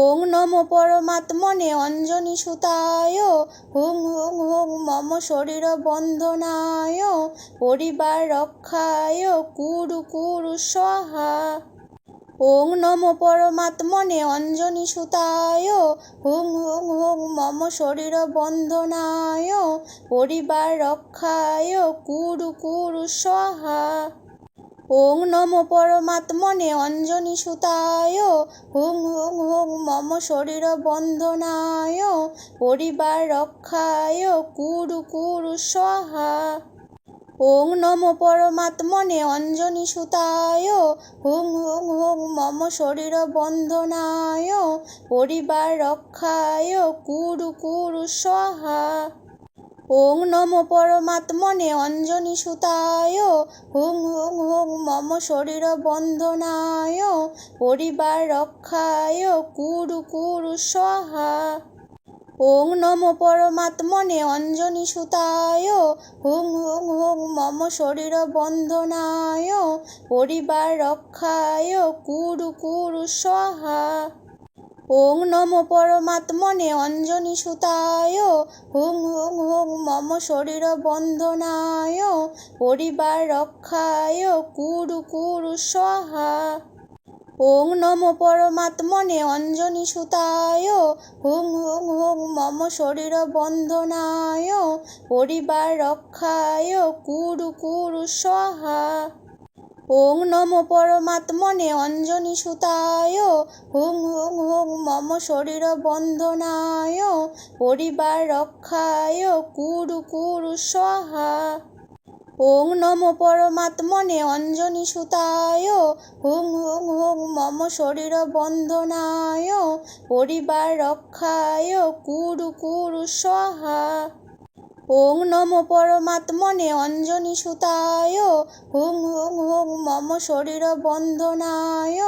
ওং নমো পরমাত্মনে অঞ্জনি সুতায় হুং হুং হুং মম শরীর বন্ধনায় পরিবার রক্ষায় কুরু কুরু স্বাহা। ওং নমো পরমাত্মনে অঞ্জনি সুতায় হুং হুং হুং মম শরীর বন্ধনায় পরিবার রক্ষায় কুরু কুরু স্বাহা। ওং নমো পরমাত্মনে অঞ্জনি সুতায় হুং হুং হুং মম শরীর বন্ধনায় পরিবার রক্ষায় কুরু কুরু স্বাহা। ওং নমো পরমাত্মনে অঞ্জনি সুতায় হুং হুং হুং মম শরীর বন্ধনায় পরিবার রক্ষায় কুরু কুরু স্বাহা। ওং নমো পরমাত্মনে অঞ্জনি সুতায় হুং হুং হুং মম শরীর বন্ধনায় পরিবার রক্ষায় কুরু কুরু স্বাহা। ওং নমো পরমাত্মনে অঞ্জনি সুতায় হুং হুং হুং মম শরীর বন্ধনায় পরিবার রক্ষায় কুরু কুরু স্বাহা। ওং নমো পরমাত্মনে অঞ্জনি সুতায় হুং হুং হুং মম শরীর বন্ধনায় পরিবার রক্ষায় কুরু কুরু স্বাহা। ওং নমো পরমাত্মনে অঞ্জনি সুতায় হুং হুং হুং মম শরীর বন্ধনায় পরিবার রক্ষায় কুরু কুরু স্বাহা। ওং নমো পরমাত্মনে অঞ্জনি সুতায় হুং হুং হুং মম শরীর বন্ধনায় পরিবার রক্ষায় কুরু কুরু স্বাহা। ওং নমো পরমাত্মনে অঞ্জনি সুতায় হুং হুং হুং মম শরীর বন্ধনায় পরিবার রক্ষায় কুরু কুরু স্বাহা। ওং নমো পরমাত্মনে অঞ্জনি সুতায় হুং হুং হুং মম শরীর বন্ধনায়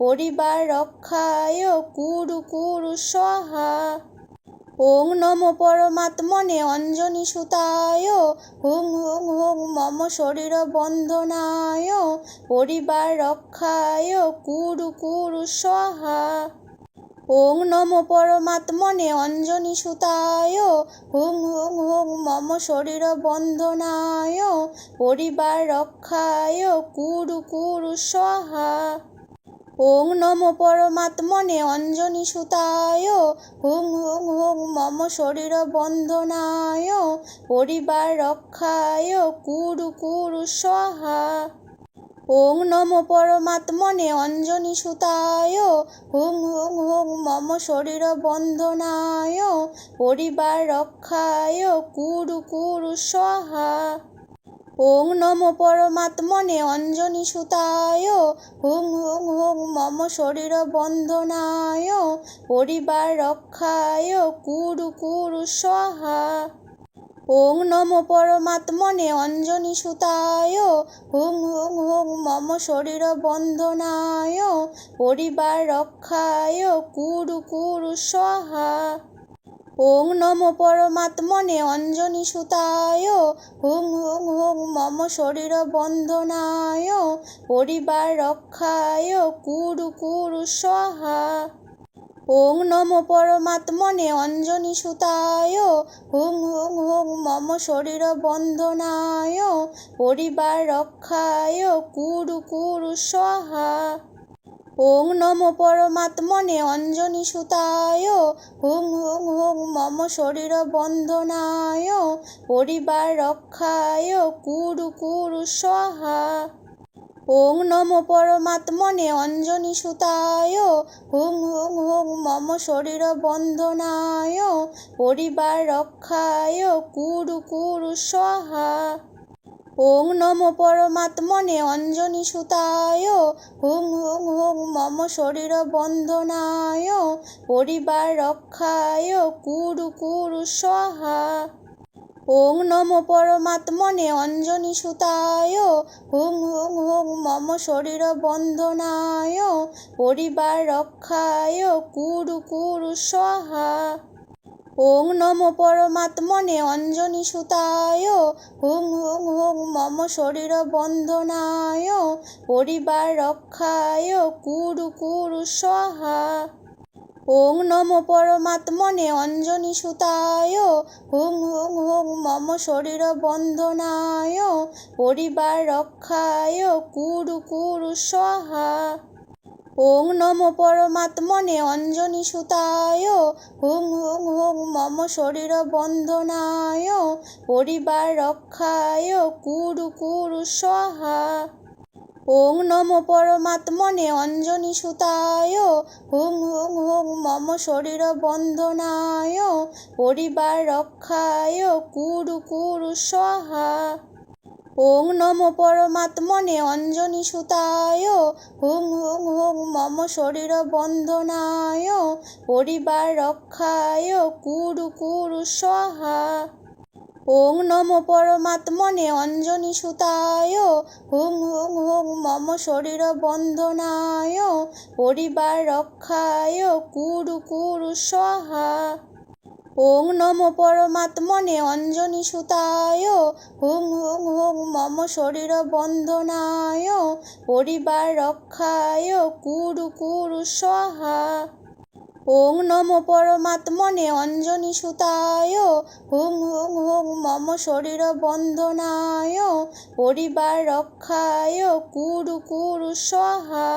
পরিবার রক্ষায় কুরু কুরু স্বাহা। ওং নমো পরমাত্মনে অঞ্জনি সুতায় হুং হুং হুং মম শরীর বন্ধনায় পরিবার রক্ষায় কুরু কুরু স্বাহা। ওং নমো পরমাত্মনে অঞ্জনি সুতায় হুং হুং হুং মম শরীর বন্ধনায় পরিবার রক্ষায় কুরু কুরু স্বাহা। ওং নমো পরমাত্মনে অঞ্জনি সুতায় হুং হুং হুং মম শরীর বন্ধনায় পরিবার রক্ষায় কুরু কুরু স্বাহা। ওং নমো পরমাত্মনে অঞ্জনি সুতায় হুং হুং হুং মম শরীর বন্ধনায় পরিবার রক্ষায় কুরু কুরু স্বাহা। ওং নমো পরমাত্মনে অঞ্জনি সুতায় হুং হুং হুং মম শরীর বন্ধনায় পরিবার রক্ষায় কুরু কুরু স্বাহা। ওং নমো পরমাত্মনে অঞ্জনি সুতায় হুং হুং হুং মম শরীর বন্ধনায় পরিবার রক্ষায় কুরু কুরু স্বাহা। ওং নমো পরমাত্মনে অঞ্জনি সুতায় হুং হুং হুং মম শরীর বন্ধনায় পরিবার রক্ষায় কুরু কুরু স্বাহা। ওং নমো পরমাত্মনে অঞ্জনি সুতায় হুং হুং হুং মম শরীর বন্ধনায় পরিবার রক্ষায় কুরু কুরু স্বাহা। ওং নমো পরমাত্মনে অঞ্জনি সুতায় হুং হুং হুং মম শরীর বন্ধনায় পরিবার রক্ষায় কুরু কুরু স্বাহা। ওং নমো পরমাত্মনে অঞ্জনি সুতায় হুং হুং হুং মম শরীর বন্ধনায় পরিবার রক্ষায় কুরু কুরু স্বাহা। ওং নমো পরমাত্মনে অঞ্জনি সুতায় হুং হুং হুং মম শরীর বন্ধনায় পরিবার রক্ষায় কুরু কুরু স্বাহা। ওং নমো পরমাত্মনে অঞ্জনি সুতায় হুং হুং হুং মম শরীর বন্ধনায় পরিবার রক্ষায় কুরু কুরু স্বাহা। ওং নমো পরমাত্মনে অঞ্জনি সুতায় হুং হুং হুং মম শরীর বন্ধনায় পরিবার রক্ষায় কুরু কুরু স্বাহা। ওং নমো পরমাত্মনে অঞ্জনি সুতায় হুং হুং হুং মম শরীর বন্ধনায় পরিবার রক্ষায় কুরু কুরু স্বাহা। ওং নমো পরমাত্মনে অঞ্জনি সুতায় হুং হুং হুং মম শরীর বন্ধনায় পরিবার রক্ষায় কুরু কুরু স্বাহা। ওং নমো পরমাত্মনে অঞ্জনি সুতায় হুং হুং হুং মম শরীর বন্ধনায় পরিবার রক্ষায় কুরু কুরু স্বাহা। ওং নমো পরমাত্মনে অঞ্জনি সুতায় হুং হুং হুং মম শরীর বন্ধনায় পরিবার রক্ষায় কুরু কুরু স্বাহা। ওং নমো পরমাত্মনে অঞ্জনি সুতায় হুং হুং হুং মম শরীর বন্ধনায় পরিবার রক্ষায় কুরু কুরু স্বাহা। ওং নমো পরমাত্মনে অঞ্জনি সুতায় হুং হুং হুং মম শরীর বন্ধনায় পরিবার রক্ষায় কুরু কুরু স্বাহা। ওং নমো পরমাত্মনে অঞ্জনি সুতায় হুং হুং হুং মম শরীর বন্ধনায় পরিবার রক্ষায় কুরু কুরু স্বাহা।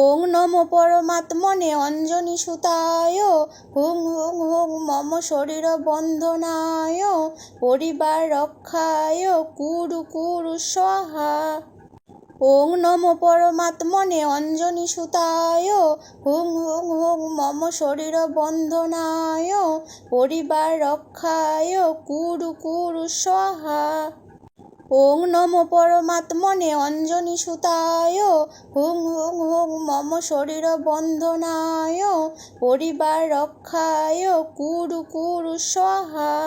ওং নমো পরমাত্মনে অঞ্জনি সুতায় হুং হুং হুং মম শরীর বন্ধনায় পরিবার রক্ষায় কুরু কুরু স্বাহা। ওং নমো পরমাত্মনে অঞ্জনি সুতায় হুং হুং হুং মম শরীর বন্ধনায় পরিবার রক্ষায় কুরু কুরু স্বাহা। ওং নমো পরমাত্মনে অঞ্জনি সুতায় হুং হুং হুং মম শরীর বন্ধনায় পরিবার রক্ষায় কুরু কুরু স্বাহা।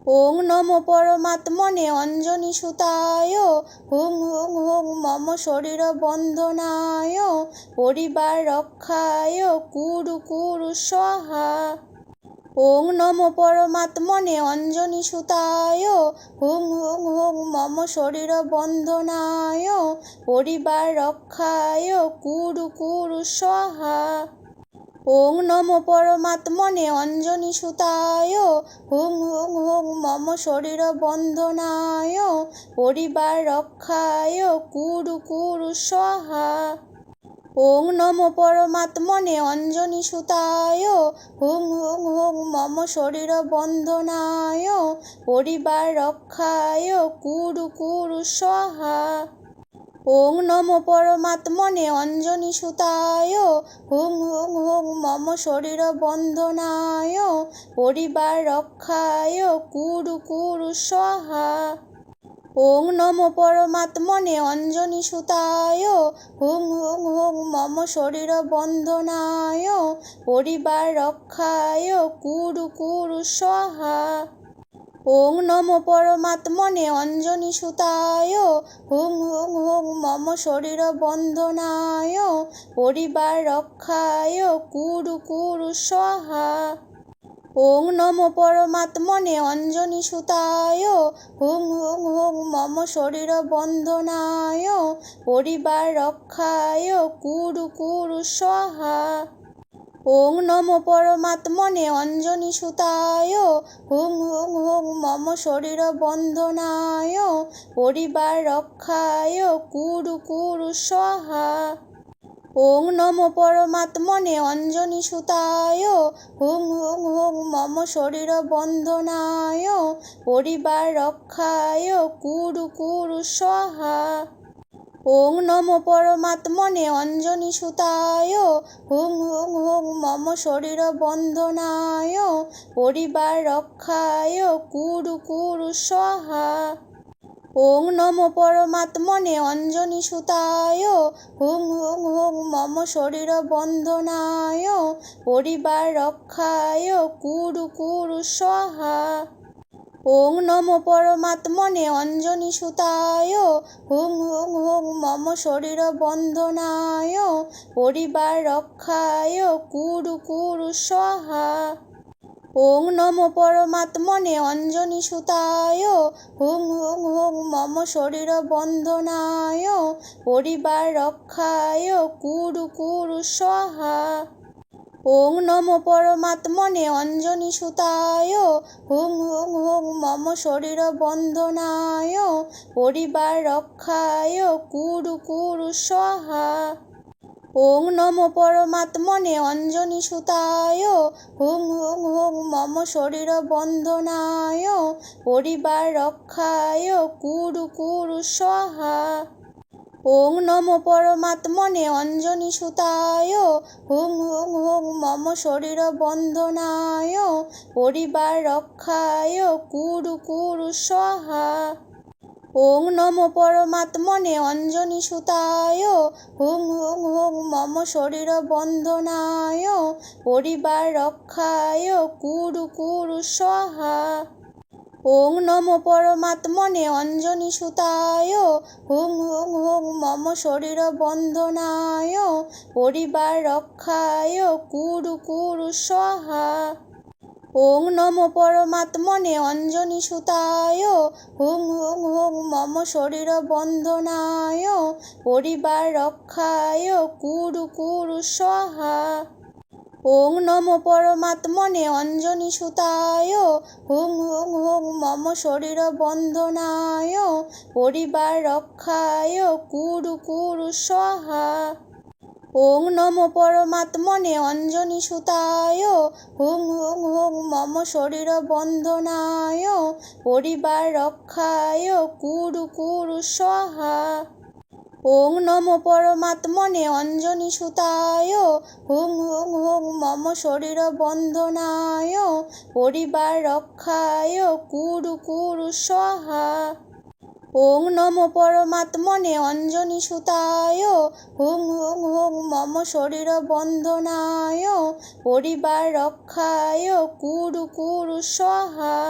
ওং নমো পরমাত্মনে অঞ্জনি সুতায় হুং হুং হুং মম শরীর বন্ধনায় পরিবার রক্ষায় কুরু কুরু স্বাহা। ওং নমো পরমাত্মনে অঞ্জনি সুতায় হুং হুং হুং মম শরীর বন্ধনায় পরিবার রক্ষায় কুরু কুরু স্বাহা। ওং নমো পরমাত্মনে অঞ্জনি সুতায় হুং হুং হুং মম শরীর বন্ধনায় পরিবার রক্ষায় কুরু কুরু স্বাহা। ওং নমো পরমাত্মনে অঞ্জনি সুতায় হুং হুং হুং মম শরীর বন্ধনায় পরিবার রক্ষায় কুরু কুরু স্বাহা। ওং নমো পরমাত্মনে অঞ্জনি সুতায় হুং হুং হুং মম শরীর বন্ধনায় পরিবার রক্ষায় কুরু কুরু স্বাহা। ওং নমো পরমাত্মনে অঞ্জনি সুতায় হুং হুং হুং মম শরীর বন্ধনায় পরিবার রক্ষায় কুরু কুরু স্বাহা। ওং নমো পরমাত্মনে অঞ্জনি সুতায় হুং হুং হুং মম শরীর বন্ধনায় পরিবার রক্ষায় কুরু কুরু স্বাহা। ওং নমো পরমাত্মনে অঞ্জনি সুতায় হুং হুং হুং মম শরীর বন্ধনায় পরিবার রক্ষায় কুরু কুরু স্বাহা। ওং নমো পরমাত্মনে অঞ্জনি সুতায় হুং হুং হুং মম শরীর বন্ধনায় পরিবার রক্ষায় কুরু কুরু স্বাহা। ওং নমো পরমাত্মনে অঞ্জনি সুতায় হুং হুং হুং মম শরীর বন্ধনায় পরিবার রক্ষায় কুরু কুরু স্বাহা। ওং নমো পরমাত্মনে অঞ্জনি সুতায় হুং হুং হুং মম শরীর বন্ধনায় পরিবার রক্ষায় কুরু কুরু স্বাহা। ওং নমো পরমাত্মনে অঞ্জনি সুতায় হুং হুং হুং মম শরীর বন্ধনায় পরিবার রক্ষায় কুরু কুরু স্বাহা। ওং নমো পরমাত্মনে অঞ্জনি সুতায় হুং হুং হুং মম শরীর বন্ধনায় পরিবার রক্ষায় কুরু কুরু স্বাহা। ওং নমো পরমাত্মনে অঞ্জনি সুতায় হুং হুং হুং মম শরীর বন্ধনায় পরিবার রক্ষায় কুরু কুরু স্বাহা। ওং নমো পরমাত্মনে অঞ্জনি সুতায় হুং হুং হুং মম শরীর বন্ধনায় পরিবার রক্ষায় কুরু কুরু স্বাহা। ওং নমো পরমাত্মনে অঞ্জনি সুতায় হুং হুং হুং মম শরীর বন্ধনায় পরিবার রক্ষায় কুরু কুরু স্বাহা। ওং নমো পরমাত্মনে অঞ্জনি সুতায় হুং হুং হুং মম শরীর বন্ধনায় পরিবার রক্ষায় কুরু কুরু স্বাহা। ওং নমো পরমাত্মনে অঞ্জনি সুতায় হুং হুং হুং মম শরীর বন্ধনায় পরিবার রক্ষায় কুরু কুরু স্বাহা। ওং নমো পরমাত্মনে অঞ্জনি সুতায় হুং হুং হুং মম শরীর বন্ধনায় পরিবার রক্ষায় কুরু কুরু স্বাহা। ওং নমো পরমাত্মনে অঞ্জনি সুতায় হুং হুং হুং মম শরীর বন্ধনায় পরিবার রক্ষায় কুরু কুরু স্বাহা। ওং নমো পরমাত্মনে অঞ্জনি সুতায় হুং হুং হুং মম শরীর বন্ধনায় পরিবার রক্ষায় কুরু কুরু স্বাহা। ওং নমো পরমাত্মনে অঞ্জনি সুতায় হুং হুং হুং মম শরীর বন্ধনায় পরিবার রক্ষায় কুরু কুরু স্বাহা। ওং নমো পরমাত্মনে অঞ্জনি সুতায় হুং হুং হুং মম শরীর বন্ধনায় পরিবার রক্ষায় কুরু কুরু স্বাহা। ওং নমো পরমাত্মনে অঞ্জনি সুতায় হুং হুং হুং মম শরীর বন্ধনায় পরিবার রক্ষায় কুরু কুরু স্বাহা।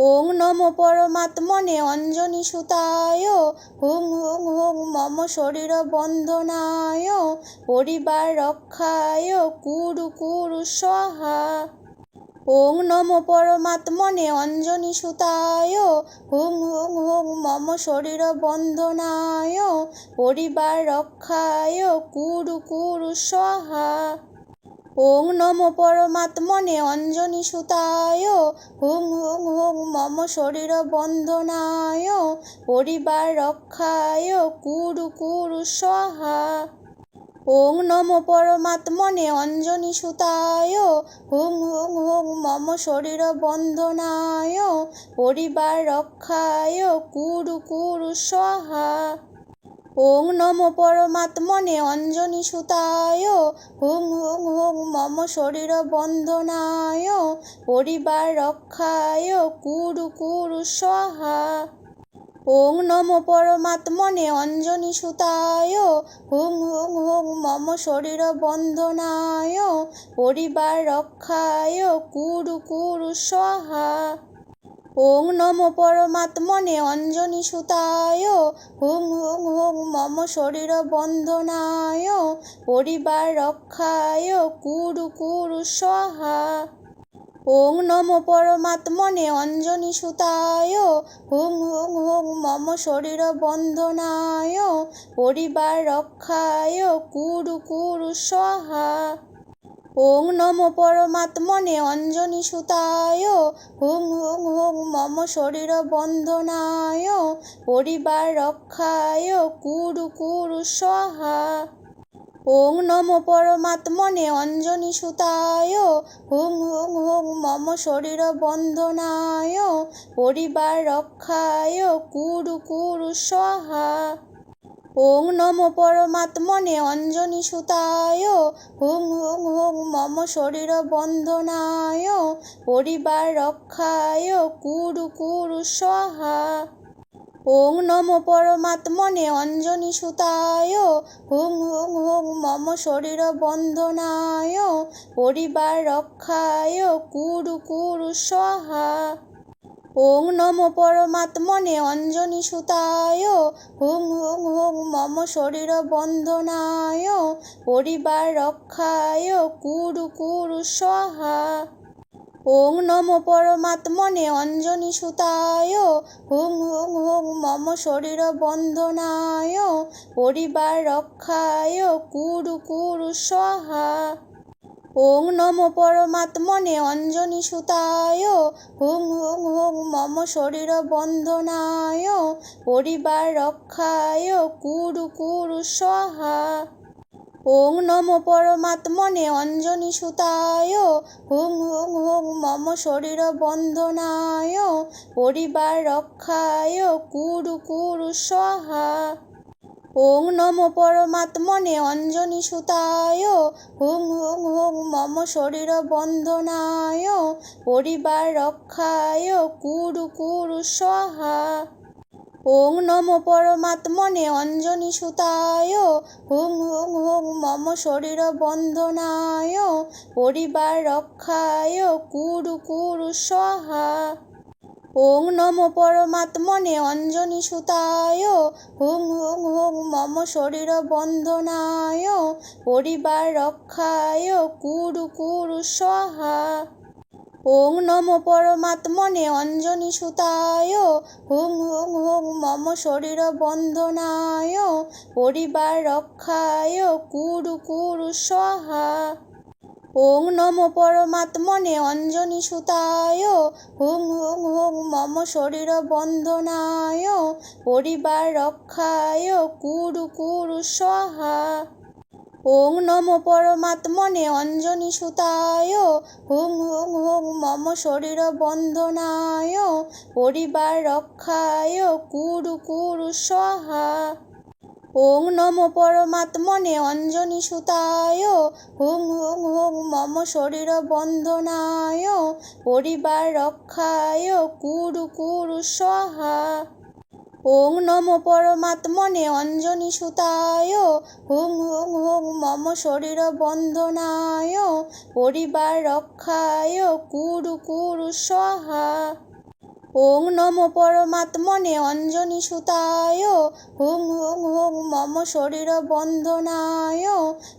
ওং নমো পরমাত্মনে অঞ্জনি সুতায় হুং হুং হুং মম শরীর বন্ধনায় পরিবার রক্ষায় কুরু কুরু স্বাহা। ওং নমো পরমাত্মনে অঞ্জনি সুতায় হুং হুং হুং মম শরীর বন্ধনায় পরিবার রক্ষায় কুরু কুরু স্বাহা। ওং নমো পরমাত্মনে অঞ্জনি সুতায় হুং হুং হুং মম শরীর বন্ধনায় পরিবার রক্ষায় কুরু কুরু স্বাহা। ওং নমো পরমাত্মনে অঞ্জনি সুতায় হুং হুং হুং মম শরীর বন্ধনায় পরিবার রক্ষায় কুরু কুরু স্বাহা। ওং নমো পরমাত্মনে অঞ্জনি সুতায় হুং হুং হুং মম শরীর বন্ধনায় পরিবার রক্ষায় কুরু কুরু স্বাহা। ওং নমো পরমাত্মনে অঞ্জনি সুতায় হুং হুং হুং মম শরীর বন্ধনায় পরিবার রক্ষায় কুরু কুরু স্বাহা। ওং নমো পরমাত্মনে অঞ্জনি সুতায় হুং হুং হুং মম শরীর বন্ধনায় পরিবার রক্ষায় কুরু কুরু স্বাহা। ওং নমো পরমাত্মনে অঞ্জনি সুতায় হুং হুং হুং মম শরীর বন্ধনায় পরিবার রক্ষায় কুরু কুরু স্বাহা। ওং নমো পরমাত্মনে অঞ্জনি সুতায় হুং হুং হুং মম শরীর বন্ধনায় পরিবার রক্ষায় কুরু কুরু স্বাহা। ওং নমো পরমাত্মনে অঞ্জনি সুতায় হুং হুং হুং মম শরীর বন্ধনায় পরিবার রক্ষায় কুরু কুরু স্বাহা। ওং নমো পরমাত্মনে অঞ্জনি সুতায় হুং হুং হুং মম শরীর বন্ধনায় পরিবার রক্ষায় কুরু কুরু স্বাহা। ওং নমো পরমাত্মনে অঞ্জনি সুতায় হুং হুং হুং মম শরীর বন্ধনায় পরিবার রক্ষায় কুরু কুরু স্বাহা। ওং নমো পরমাত্মনে অঞ্জনি সুতায় হুং হুং হুং মম শরীর বন্ধনায় পরিবার রক্ষায় কুরু কুরু স্বাহা। ওং নমো পরমাত্মনে অঞ্জনি সুতায় হুং হুং হুং মম শরীর বন্ধনায় পরিবার রক্ষায় কুরু কুরু স্বাহা। ওং নমো পরমাত্মনে অঞ্জনি সুতায় হুং হুং হুং মম শরীর বন্ধনায় পরিবার রক্ষায় কুরু কুরু স্বাহা। ওং নমো পরমাত্মনে অঞ্জনি সুতায় হুং হুং হুং মম শরীর বন্ধনায় পরিবার রক্ষায় কুরু কুরু স্বাহা। ওং নমো পরমাত্মনে অঞ্জনি সুতায় হুং হুং হুং মম শরীর বন্ধনায় পরিবার রক্ষায় কুরু কুরু স্বাহা। ওং নমো পরমাত্মনে অঞ্জনি সুতায় হুং হুং হুং মম শরীর বন্ধনায় পরিবার রক্ষায় কুরু কুরু স্বাহা। ওং নমো পরমাত্মনে অঞ্জনি সুতায় হুং হুং হুং মম শরীর বন্ধনায় পরিবার রক্ষায় কুরু কুরু স্বাহা। ওং নমো পরমাত্মনে অঞ্জনি সুতায় হুং হুং হুং মম শরীর বন্ধনায় পরিবার রক্ষায় কুরু কুরু স্বাহা। ওং নমো পরমাত্মনে অঞ্জনি সুতায় হুং হুং হুং মম শরীর বন্ধনায় পরিবার রক্ষায় কুরু কুরু স্বাহা। ওং নমো পরমাত্মনে অঞ্জনি সুতায় হুং হুং হুং মম শরীর বন্ধনায় পরিবার রক্ষায় কুরু কুরু স্বাহা। ওং নমো পরমাত্মনে অঞ্জনি সুতায় হুং হুং হুং মম শরীর বন্ধনায় পরিবার রক্ষায় কুরু কুরু স্বাহা। ওং নমো পরমাত্মনে অঞ্জনি সুতায় হুং হুং হুং মম শরীর বন্ধনায় পরিবার রক্ষায় কুরু কুরু স্বাহা। ওং নমো পরমাত্মনে অঞ্জনি সুতায় হুং হুং হুং মম শরীর বন্ধনায়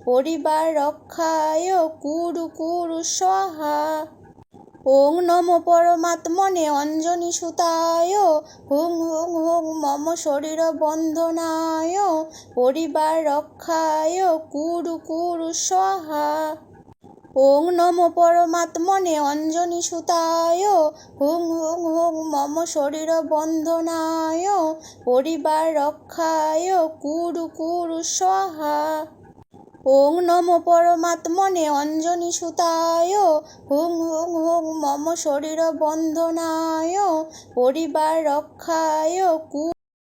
পরিবার রক্ষায় কুরু কুরু স্বাহা। ওং নমো পরমাত্মনে অঞ্জনি সুতায় হুং হুং হুং মম শরীর বন্ধনায় পরিবার রক্ষায় কুরু কুরু স্বাহা। ওং নমো পরমাত্মনে অঞ্জনি সুতায় হুং হুং হুং মম শরীর বন্ধনায় পরিবার রক্ষায় কুরু কুরু স্বাহা। ওং নমো পরমাত্মনে অঞ্জনি সুতায় হুং হুং হুং মম শরীর বন্ধনায় পরিবার রক্ষায়